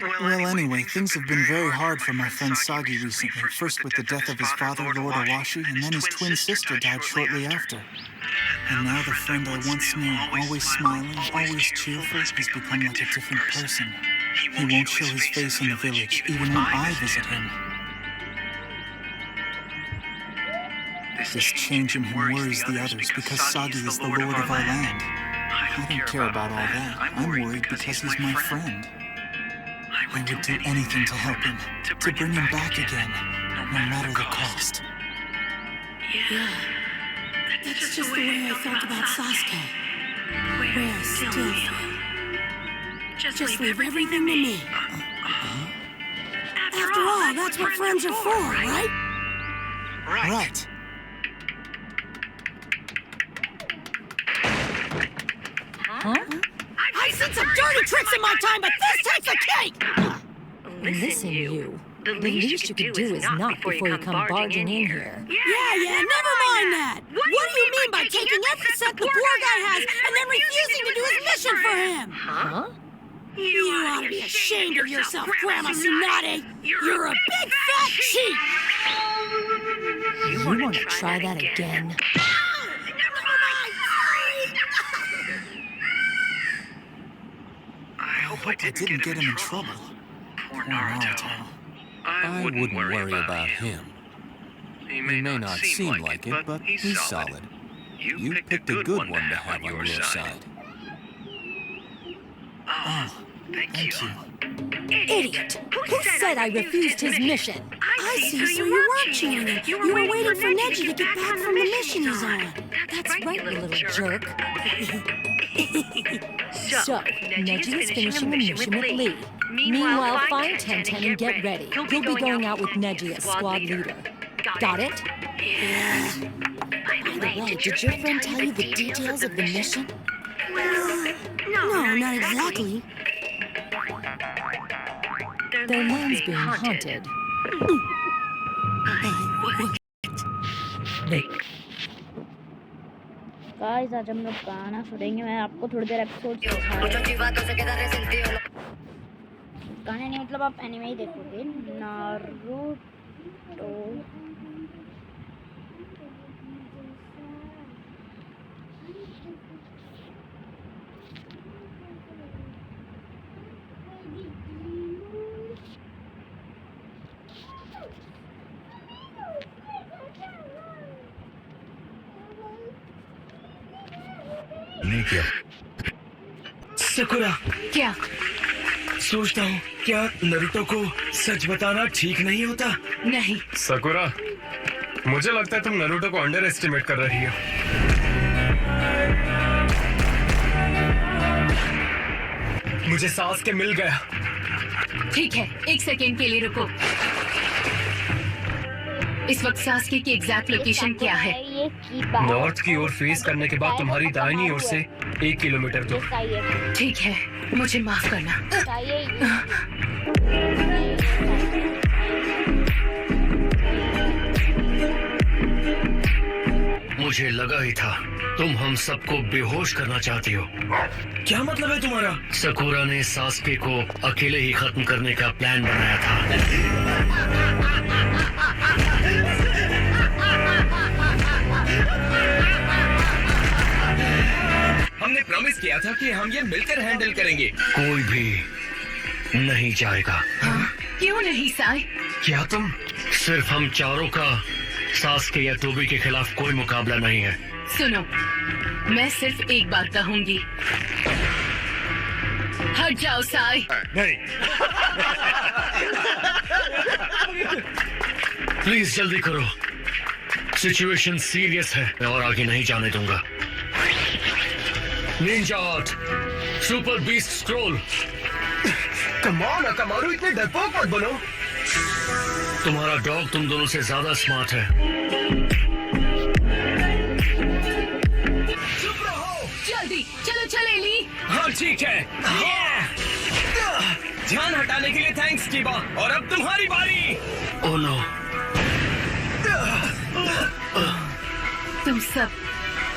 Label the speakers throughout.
Speaker 1: Well, anyway, things have been very hard for my friend Sagi recently. First with the death of his father, Lord Awashi, and then his twin sister died shortly after. And now the friend I once knew, always smiling, always cheerful, has become like a different person. He won't show his face in the village, even when I visit him. This change in him worries the others because Sagi is the lord of our land. I don't care about all that. I'm worried because he's my friend. I would do anything to help him, to bring him back again, no matter the cost.
Speaker 2: Yeah, that's just the way I felt about Sasuke. Where I still feel. Just leave everything to me. After all, that's what friends are for, right?
Speaker 1: Right.
Speaker 2: Huh? I've seen some dirty tricks in my time, but this takes the cake!
Speaker 3: Listen, you. The least you could do is knock before you come barging in here.
Speaker 2: Yeah, never mind that! What do you mean by taking every cent the poor guy has and then refusing to do his mission for him?
Speaker 3: Huh?
Speaker 2: You ought to be ashamed of yourself, Grandma Tsunade! You're a big fat cheat!
Speaker 3: You want to try that again?
Speaker 2: Never mind!
Speaker 1: I hope I didn't get him in trouble. Poor Naruto.
Speaker 4: I wouldn't worry about him. He may not seem like it, but he's solid. You picked a good one to have on your side.
Speaker 1: Oh, thank you.
Speaker 3: Idiot! Who said I refused his mission?
Speaker 2: I see, so you weren't cheating. You were waiting for Neji to get back from the mission he's on.
Speaker 3: That's right, you little jerk. So, Neji is finishing the mission with Lee. Meanwhile, find Tenten and get ready. You'll be going out with Neji as squad leader. Got it?
Speaker 2: Yeah.
Speaker 3: By the way, did your friend tell you the details of the mission?
Speaker 2: No, not exactly.
Speaker 3: Their land's being haunted.
Speaker 5: Guys आज हम लोग गाना सुनेंगे। मैं आपको थोड़ी देर episode गाने नहीं मतलब आप एनिमे ही देखोगे। नारुतो
Speaker 6: नहीं किया। सकुरा,
Speaker 3: क्या?
Speaker 6: सोचता हूँ क्या नरुतो को सच बताना ठीक नहीं होता?
Speaker 3: नहीं।
Speaker 7: सकुरा, मुझे लगता है तुम नरुतो को अंडर एस्टिमेट कर रही हो। मुझे सासुके मिल गया।
Speaker 8: ठीक है, एक सेकेंड के लिए रुको। इस वक्त सासुके की एग्जैक्ट लोकेशन क्या है?
Speaker 7: नॉर्थ की ओर फेस करने के बाद तुम्हारी दाहिनी ओर से 1 किलोमीटर दूर।
Speaker 8: ठीक है, मुझे माफ करना।
Speaker 6: मुझे लगा ही था तुम हम सबको बेहोश करना चाहती हो। क्या मतलब है तुम्हारा? सकुरा ने सासुके को अकेले ही खत्म करने का प्लान बनाया था।
Speaker 9: हमने प्रॉमिस किया था कि हम ये मिलकर हैंडल करेंगे।
Speaker 6: कोई भी नहीं जाएगा।
Speaker 8: क्यों नहीं साई?
Speaker 6: क्या तुम? सिर्फ हम चारों का सासुके या टोबी के खिलाफ कोई मुकाबला नहीं है।
Speaker 8: सुनो, मैं सिर्फ एक बात कहूंगी। हट जाओ साई।
Speaker 6: नहीं। प्लीज जल्दी करो, सिचुएशन सीरियस है और आगे नहीं जाने दूंगा। Ninja art, super beast scroll.
Speaker 9: Come on Akamaru, इतने डरपोक मत बनो।
Speaker 6: तुम्हारा डॉग तुम दोनों से ज्यादा स्मार्ट है।
Speaker 9: चुप रहो।
Speaker 8: जल्दी चलो चले ली।
Speaker 9: हाँ ठीक है। ध्यान हटाने के लिए थैंक्स कीबा। और अब तुम्हारी बारी।
Speaker 6: Oh no.
Speaker 8: तुम सब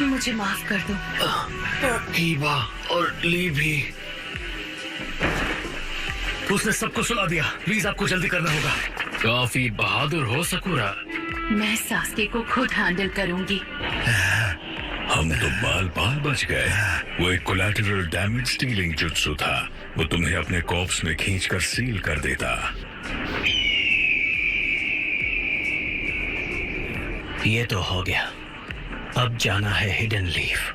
Speaker 8: मुझे माफ कर दो।
Speaker 6: कीबा और ली भी। उसने सबको सुला दिया। प्लीज आपको जल्दी करना होगा।
Speaker 7: काफी बहादुर हो सकूरा।
Speaker 8: मैं सास्के को खुद हैंडल करूंगी।
Speaker 10: हम तो बाल बच गए। वो एक कोलैटरल डैमेज स्टीलिंग जुत्सु था। वो तुम्हें अपने कॉर्प्स में खींचकर सील कर देता।
Speaker 6: ये तो हो गया। अब जाना है हिडन लीफ।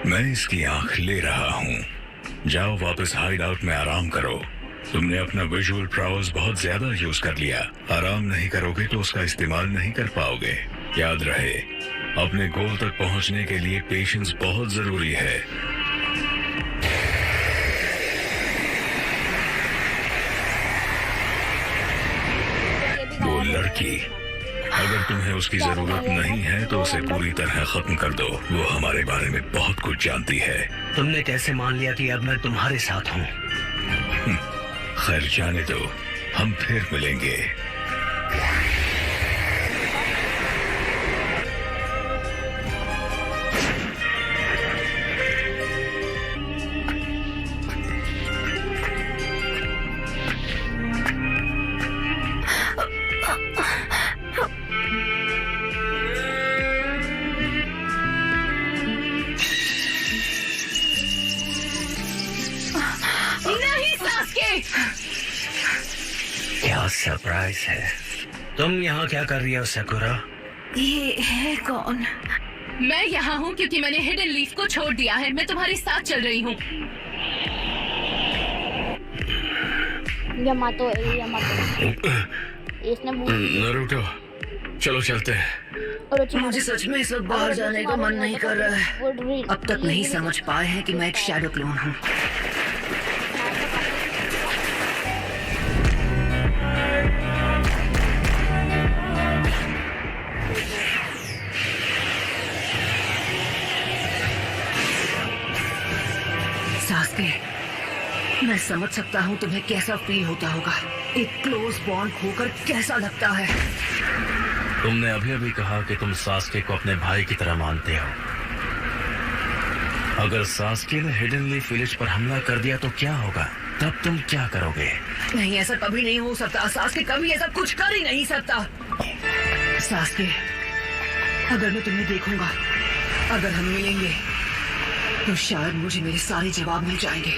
Speaker 10: मैं इसकी आंख ले रहा हूँ। जाओ वापस हाइड आउट में आराम करो। तुमने अपना विजुअल प्राउस बहुत ज्यादा यूज कर लिया। आराम नहीं करोगे तो उसका इस्तेमाल नहीं कर पाओगे। याद रहे, अपने गोल तक पहुंचने के लिए पेशेंस बहुत जरूरी है। वो लड़की, अगर तुम्हें उसकी जरूरत नहीं है तो उसे पूरी तरह खत्म कर दो। वो हमारे बारे में बहुत कुछ जानती है।
Speaker 6: तुमने कैसे मान लिया कि अब मैं तुम्हारे साथ हूँ?
Speaker 10: खैर जाने दो, हम फिर मिलेंगे।
Speaker 6: क्या सरप्राइज है। तुम यहाँ क्या कर रही हो सकुरा?
Speaker 8: ये है कौन? मैं यहाँ हूँ क्योंकि मैंने हिडन लीफ को छोड़ दिया है। मैं तुम्हारे साथ चल रही हूँ।
Speaker 5: यामातो इसने
Speaker 7: नारुतो, चलो चलते हैं।
Speaker 11: मुझे सच में इस वक्त बाहर जाने का मन नहीं कर रहा है। अब तक नहीं समझ पाए हैं कि मैं एक शैडो क्लोन हूँ। सास्के, मैं समझ सकता हूँ तुम्हें कैसा फील होता होगा। एक क्लोज बॉन्ड खोकर कैसा लगता है।
Speaker 4: तुमने अभी अभी कहा कि तुम सास्के को अपने भाई की तरह मानते हो। अगर सास्के ने हिडन लीफ विलेज पर हमला कर दिया तो क्या होगा? तब तुम क्या करोगे?
Speaker 11: नहीं, ऐसा कभी नहीं हो सकता। सास्के कभी ऐसा कुछ कर ही नहीं सकता। सास्के, अगर मैं तुम्हें देखूंगा, अगर हम मिलेंगे, तो शायद मुझे मेरे सारे जवाब मिल जाएंगे।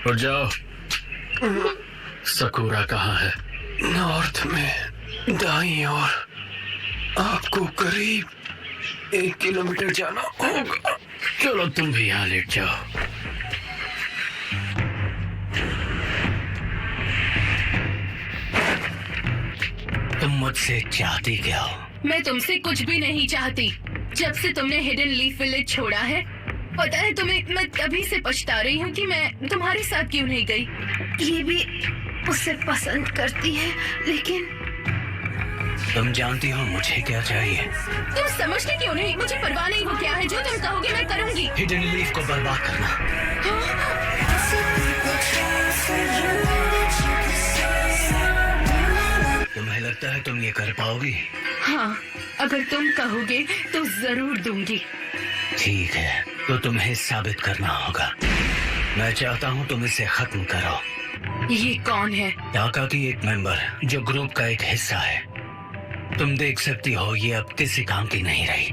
Speaker 7: और जाओ। सकूरा कहाँ है?
Speaker 4: नॉर्थ में दाईं ओर। आपको करीब 1 किलोमीटर जाना होगा।
Speaker 7: चलो तुम भी यहाँ लेट जाओ।
Speaker 6: तुम मुझसे चाहती क्या हो?
Speaker 8: मैं तुमसे कुछ भी नहीं चाहती। जब से तुमने हिडन लीफ विलेज छोड़ा है, पता है तुम्हें, मैं तभी से पछता रही हूँ कि मैं तुम्हारे साथ क्यों नहीं गई। ये भी उसे पसंद करती है, लेकिन
Speaker 6: तुम जानती हो मुझे क्या चाहिए?
Speaker 8: तुम समझते क्यों नहीं? मुझे परवाह नहीं वो क्या है। जो तुम कहोगे मैं करूँगी।
Speaker 6: हिडन लीफ को बर्बाद करना। तुम्हें लगता है तुम ये कर पाओगी?
Speaker 8: हाँ, अगर तुम कहोगे तो जरूर दूंगी।
Speaker 6: ठीक है, तो तुम्हें साबित करना होगा। मैं चाहता हूँ तुम इसे खत्म करो।
Speaker 8: ये कौन है?
Speaker 6: टाका की एक मेंबर जो ग्रुप का एक हिस्सा है। तुम देख सकती हो ये अब किसी काम की नहीं रही।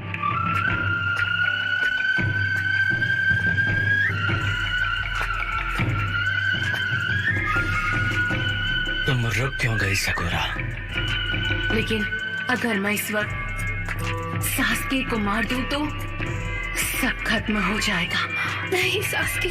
Speaker 6: तुम रुक क्यों गई सकुरा?
Speaker 8: लेकिन अगर मैं इस वक्त सास्के को मार दूं तो सब खत्म हो जाएगा। नहीं सास्के,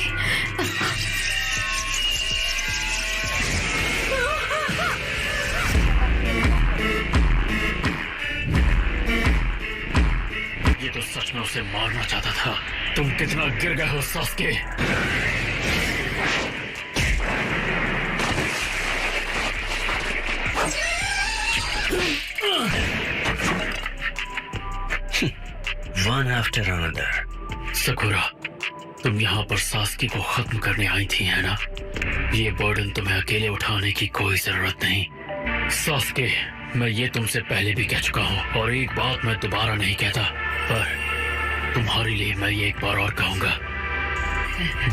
Speaker 7: ये तो सच में उसे मारना चाहता था। तुम कितना गिर गए हो Sasuke.
Speaker 6: One after another.
Speaker 7: Sakura, तुम यहाँ पर सास्के को खत्म करने आई थी, है ना? ये बर्डन तुम्हें अकेले उठाने की कोई जरूरत नहीं। सास्के,
Speaker 6: मैं ये तुमसे पहले भी कह चुका हूँ और एक बात मैं दोबारा नहीं कहता, पर तुम्हारे लिए मैं ये एक बार और कहूँगा,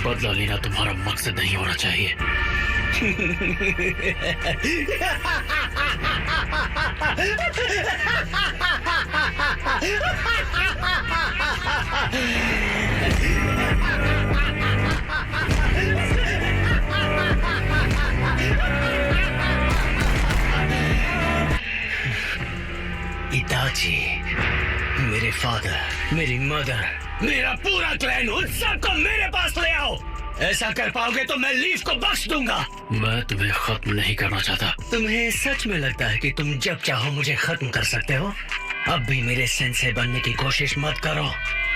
Speaker 6: बदला लेना तुम्हारा मकसद नहीं होना चाहिए। पिताजी, मेरे फादर, मेरी मदर, मेरा पूरा क्लैन, उन सबको मेरे पास ले आओ। ऐसा कर पाओगे तो मैं लीफ को बख्श दूंगा। मैं तुम्हें खत्म नहीं करना चाहता। तुम्हें सच में लगता है कि तुम जब चाहो मुझे खत्म कर सकते हो? अब भी मेरे सेंसे बनने की कोशिश मत करो।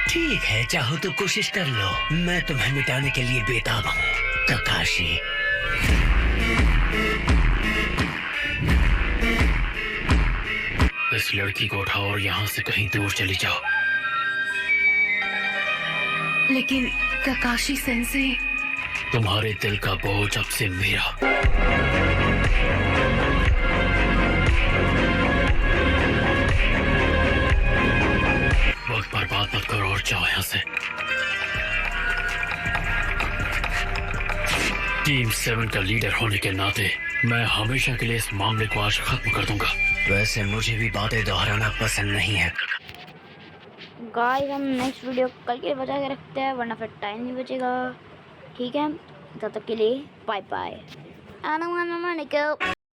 Speaker 6: ठीक है, चाहो तो कोशिश कर लो। मैं तुम्हें मिटाने के लिए बेताब हूँ, काकाशी। इस लड़की को उठाओ और यहाँ से कहीं दूर चली जाओ।
Speaker 8: लेकिन काकाशी सेंसे,
Speaker 6: तुम्हारे दिल का बोझ अब से मेरा। वक्त बर्बाद मत करो और जाओ यहाँ से। टीम 7 का लीडर होने के नाते मैं हमेशा के लिए इस मामले को आज खत्म कर दूंगा। वैसे मुझे भी बातें दोहराना पसंद नहीं है।
Speaker 5: गाइस, हम नेक्स्ट वीडियो कल के लिए बचा के रखते हैं, वरना फिर टाइम नहीं बचेगा। ठीक है, तब तक के लिए बाय बाय।